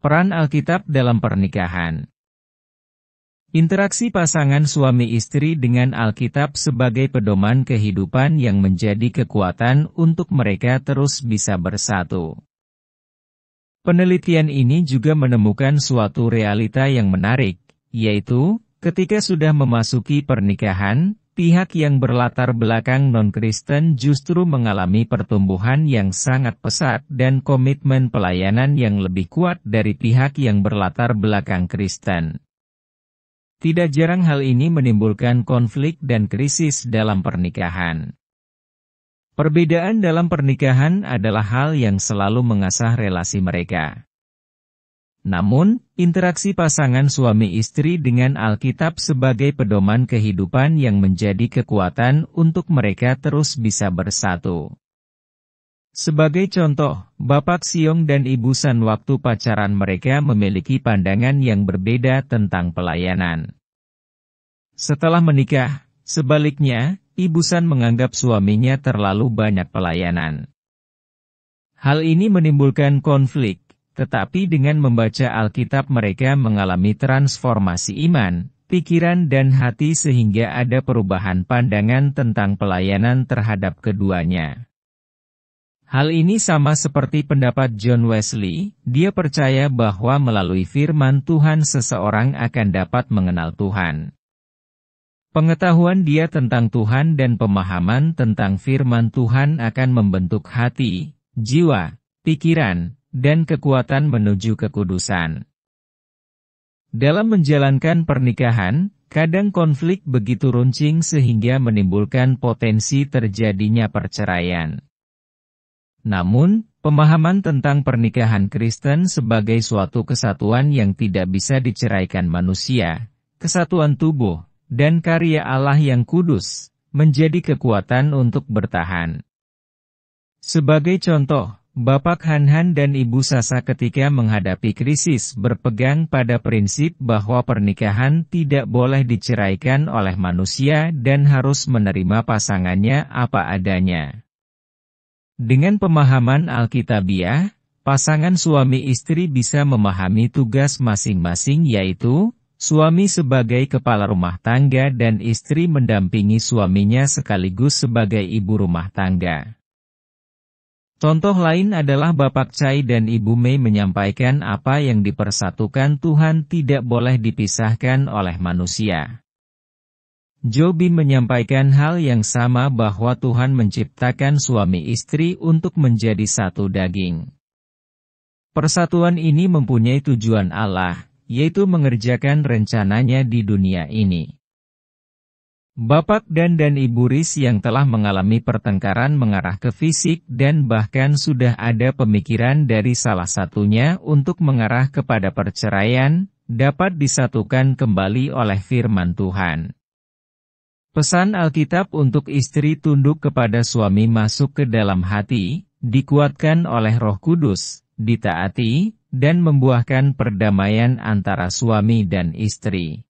Peran Alkitab dalam pernikahan. Interaksi pasangan suami istri dengan Alkitab sebagai pedoman kehidupan yang menjadi kekuatan untuk mereka terus bisa bersatu. Penelitian ini juga menemukan suatu realita yang menarik, yaitu, ketika sudah memasuki pernikahan, pihak yang berlatar belakang non-Kristen justru mengalami pertumbuhan yang sangat pesat dan komitmen pelayanan yang lebih kuat dari pihak yang berlatar belakang Kristen. Tidak jarang hal ini menimbulkan konflik dan krisis dalam pernikahan. Perbedaan dalam pernikahan adalah hal yang selalu mengasah relasi mereka. Namun, interaksi pasangan suami istri dengan Alkitab sebagai pedoman kehidupan yang menjadi kekuatan untuk mereka terus bisa bersatu. Sebagai contoh, Bapak Siong dan Ibu San waktu pacaran mereka memiliki pandangan yang berbeda tentang pelayanan. Setelah menikah, sebaliknya, Ibu San menganggap suaminya terlalu banyak pelayanan. Hal ini menimbulkan konflik. Tetapi dengan membaca Alkitab mereka mengalami transformasi iman, pikiran dan hati sehingga ada perubahan pandangan tentang pelayanan terhadap keduanya. Hal ini sama seperti pendapat John Wesley, dia percaya bahwa melalui firman Tuhan seseorang akan dapat mengenal Tuhan. Pengetahuan dia tentang Tuhan dan pemahaman tentang firman Tuhan akan membentuk hati, jiwa, pikiran, dan kekuatan menuju kekudusan. Dalam menjalankan pernikahan, kadang konflik begitu runcing sehingga menimbulkan potensi terjadinya perceraian. Namun, pemahaman tentang pernikahan Kristen sebagai suatu kesatuan yang tidak bisa diceraikan manusia, kesatuan tubuh, dan karya Allah yang kudus, menjadi kekuatan untuk bertahan. Sebagai contoh, Bapak Han dan Ibu Sasa ketika menghadapi krisis berpegang pada prinsip bahwa pernikahan tidak boleh diceraikan oleh manusia dan harus menerima pasangannya apa adanya. Dengan pemahaman Alkitabiah, pasangan suami istri bisa memahami tugas masing-masing yaitu, suami sebagai kepala rumah tangga dan istri mendampingi suaminya sekaligus sebagai ibu rumah tangga. Contoh lain adalah Bapak Chai dan Ibu Mei menyampaikan apa yang dipersatukan Tuhan tidak boleh dipisahkan oleh manusia. Jobi menyampaikan hal yang sama bahwa Tuhan menciptakan suami istri untuk menjadi satu daging. Persatuan ini mempunyai tujuan Allah, yaitu mengerjakan rencananya di dunia ini. Bapak Dan Ibu Riz yang telah mengalami pertengkaran mengarah ke fisik dan bahkan sudah ada pemikiran dari salah satunya untuk mengarah kepada perceraian, dapat disatukan kembali oleh firman Tuhan. Pesan Alkitab untuk istri tunduk kepada suami masuk ke dalam hati, dikuatkan oleh Roh Kudus, ditaati, dan membuahkan perdamaian antara suami dan istri.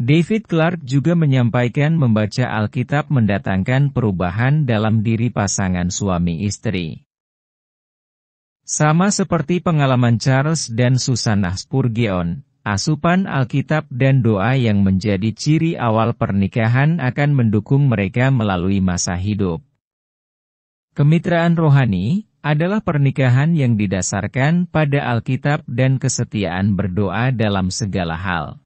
David Clark juga menyampaikan membaca Alkitab mendatangkan perubahan dalam diri pasangan suami istri. Sama seperti pengalaman Charles dan Susanna Spurgeon, asupan Alkitab dan doa yang menjadi ciri awal pernikahan akan mendukung mereka melalui masa hidup. Kemitraan rohani adalah pernikahan yang didasarkan pada Alkitab dan kesetiaan berdoa dalam segala hal.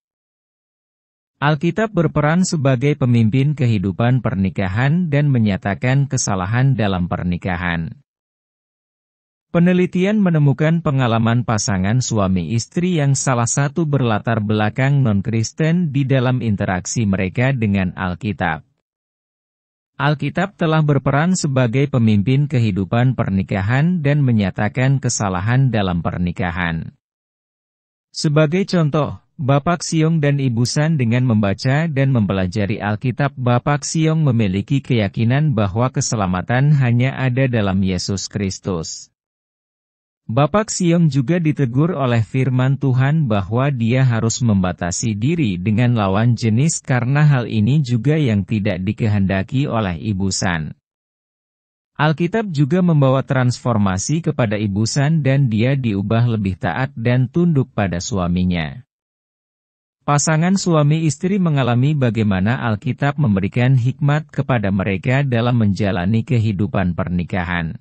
Alkitab berperan sebagai pemimpin kehidupan pernikahan dan menyatakan kesalahan dalam pernikahan. Penelitian menemukan pengalaman pasangan suami istri yang salah satu berlatar belakang non-Kristen di dalam interaksi mereka dengan Alkitab. Alkitab telah berperan sebagai pemimpin kehidupan pernikahan dan menyatakan kesalahan dalam pernikahan. Sebagai contoh, Bapak Siong dan Ibu San dengan membaca dan mempelajari Alkitab Bapak Siong memiliki keyakinan bahwa keselamatan hanya ada dalam Yesus Kristus. Bapak Siong juga ditegur oleh firman Tuhan bahwa dia harus membatasi diri dengan lawan jenis karena hal ini juga yang tidak dikehendaki oleh Ibu San. Alkitab juga membawa transformasi kepada Ibu San dan dia diubah lebih taat dan tunduk pada suaminya. Pasangan suami istri mengalami bagaimana Alkitab memberikan hikmat kepada mereka dalam menjalani kehidupan pernikahan.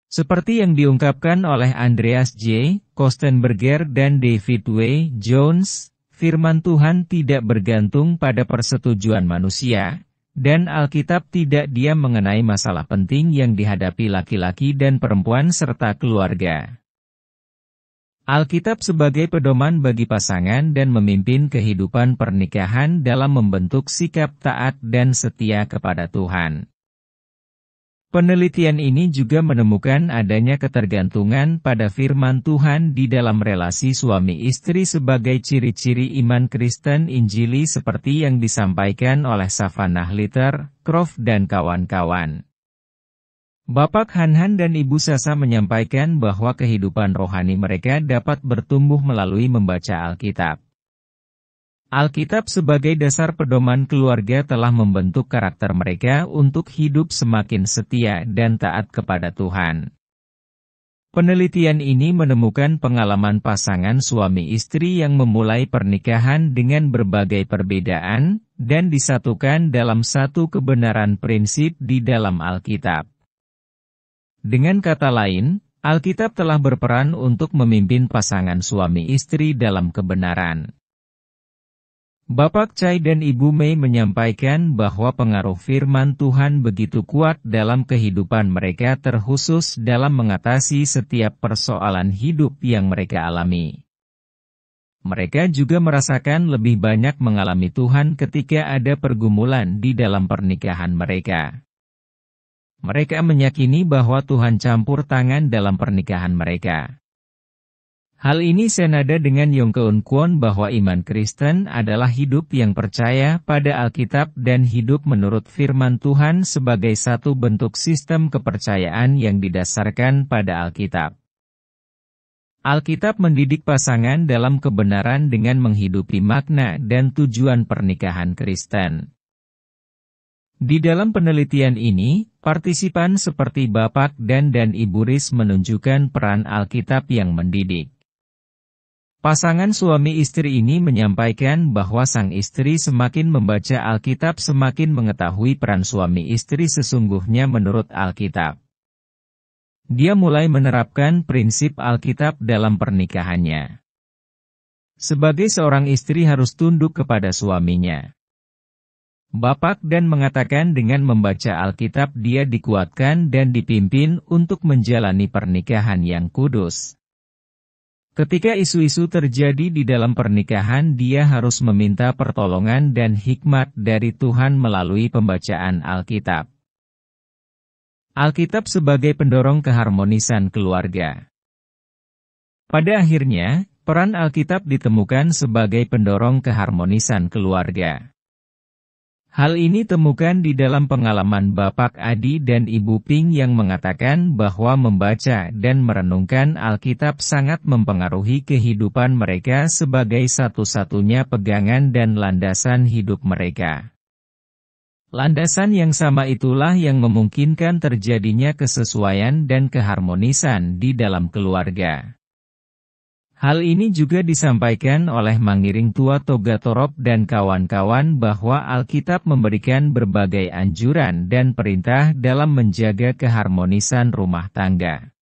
Seperti yang diungkapkan oleh Andreas J. Kostenberger dan David W. Jones, firman Tuhan tidak bergantung pada persetujuan manusia, dan Alkitab tidak diam mengenai masalah penting yang dihadapi laki-laki dan perempuan serta keluarga. Alkitab sebagai pedoman bagi pasangan dan memimpin kehidupan pernikahan dalam membentuk sikap taat dan setia kepada Tuhan. Penelitian ini juga menemukan adanya ketergantungan pada firman Tuhan di dalam relasi suami istri sebagai ciri-ciri iman Kristen Injili seperti yang disampaikan oleh Savannah Litter, Croft dan kawan-kawan. Bapak Han-Han dan Ibu Sasa menyampaikan bahwa kehidupan rohani mereka dapat bertumbuh melalui membaca Alkitab. Alkitab sebagai dasar pedoman keluarga telah membentuk karakter mereka untuk hidup semakin setia dan taat kepada Tuhan. Penelitian ini menemukan pengalaman pasangan suami istri yang memulai pernikahan dengan berbagai perbedaan, dan disatukan dalam satu kebenaran prinsip di dalam Alkitab. Dengan kata lain, Alkitab telah berperan untuk memimpin pasangan suami istri dalam kebenaran. Bapak Chai dan Ibu Mei menyampaikan bahwa pengaruh firman Tuhan begitu kuat dalam kehidupan mereka terkhusus dalam mengatasi setiap persoalan hidup yang mereka alami. Mereka juga merasakan lebih banyak mengalami Tuhan ketika ada pergumulan di dalam pernikahan mereka. Mereka meyakini bahwa Tuhan campur tangan dalam pernikahan mereka. Hal ini senada dengan Yong Keun Kwon bahwa iman Kristen adalah hidup yang percaya pada Alkitab dan hidup menurut firman Tuhan sebagai satu bentuk sistem kepercayaan yang didasarkan pada Alkitab. Alkitab mendidik pasangan dalam kebenaran dengan menghidupi makna dan tujuan pernikahan Kristen. Di dalam penelitian ini, partisipan seperti Bapak dan Ibu Riz menunjukkan peran Alkitab yang mendidik. Pasangan suami istri ini menyampaikan bahwa sang istri semakin membaca Alkitab semakin mengetahui peran suami istri sesungguhnya menurut Alkitab. Dia mulai menerapkan prinsip Alkitab dalam pernikahannya. Sebagai seorang istri harus tunduk kepada suaminya. Bapak dan mengatakan dengan membaca Alkitab dia dikuatkan dan dipimpin untuk menjalani pernikahan yang kudus. Ketika isu-isu terjadi di dalam pernikahan dia harus meminta pertolongan dan hikmat dari Tuhan melalui pembacaan Alkitab. Alkitab sebagai pendorong keharmonisan keluarga. Pada akhirnya, peran Alkitab ditemukan sebagai pendorong keharmonisan keluarga. Hal ini temukan di dalam pengalaman Bapak Adi dan Ibu Ping yang mengatakan bahwa membaca dan merenungkan Alkitab sangat mempengaruhi kehidupan mereka sebagai satu-satunya pegangan dan landasan hidup mereka. Landasan yang sama itulah yang memungkinkan terjadinya kesesuaian dan keharmonisan di dalam keluarga. Hal ini juga disampaikan oleh Mangiring Tua Toga Torop dan kawan-kawan bahwa Alkitab memberikan berbagai anjuran dan perintah dalam menjaga keharmonisan rumah tangga.